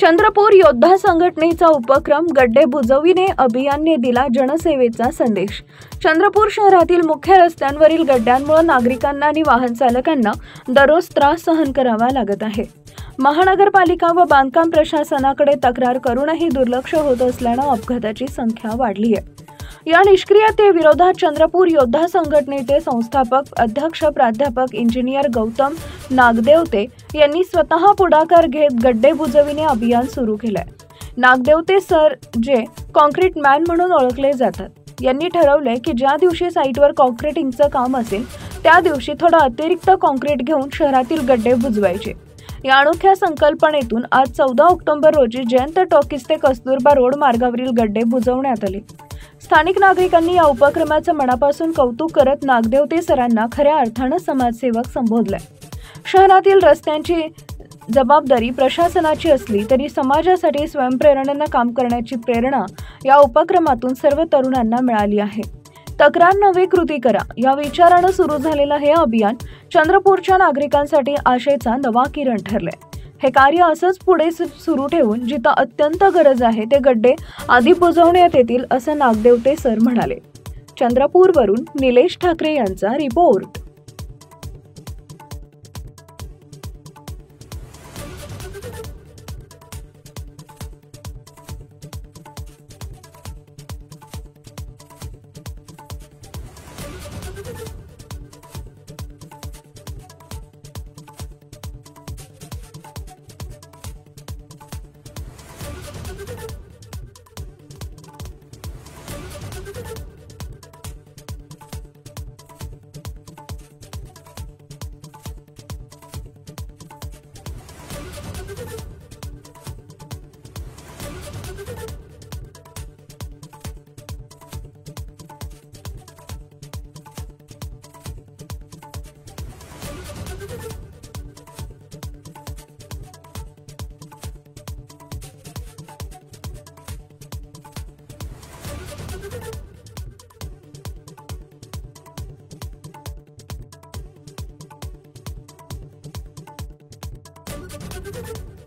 चंद्रपूर योद्धा संघटनेचा उपक्रम गड्डे बुजविणे अभियानने दिला जनसेवेचा संदेश। चंद्रपूर शहरातील मुख्य रस्त्यांवरील गड्ड्यांमुळे नागरिकांना आणि वाहन चालकांना दररोज त्रास सहन करावा लागत आहे। महानगरपालिका व बांधकाम प्रशासनाकडे तक्रार करूनही दुर्लक्ष होत असल्याने अपघाताची संख्या वाढली आहे। या निष्क्रियतेविरोधात चंद्रपूर योद्धा संघटनेचे संस्थापक अध्यक्ष प्राध्यापक इंजिनियर गौतम नागदेवते यांनी स्वतः पुढाकार घेत गड्डे बुजविणे अभियान सुरू केले। नागदेवते सर, जे कॉन्क्रीट मॅन म्हणून ओळखले जातात, यांनी ठरवले की ज्या दिवशी साइटवर कॉन्क्रीटिंगचं काम असेल त्या दिवशी थोडा अतिरिक्त कॉन्क्रीट घेऊन शहरातील गड्डे बुजवायचे। या अनोख्या संकल्पनेतून आज 14 ऑक्टोबर रोजी जयंत टॉकीज ते कस्तुरबा रोड मार्गावरील गड्डे बुजवण्यात आले। स्थानिक नागरिकांनी या उपक्रमाचं मनापासून कौतुक करत नागदेवते सरांना खऱ्या अर्थाने समाजसेवक संबोधले। शहरातील रस्त्यांची जबाबदारी प्रशासनाची असली तरी समाजासाठी स्वयंप्रेरणेने काम करण्याची प्रेरणा या उपक्रमातून सर्व तरुणांना मिळाली आहे। तक्रार नव्हे कृती करा या विचाराने सुरू झालेलं हे अभियान चंद्रपूरच्या नागरिकांसाठी आशेचा नवा किरण ठरले। हे कार्य असंच पुढे सुरू ठेवून जिथं अत्यंत गरज आहे ते गड्डे आधी बुजवण्यात येतील असं नागदेवते सर म्हणाले। चंद्रपूरवरून निलेश ठाकरे यांचा रिपोर्ट। you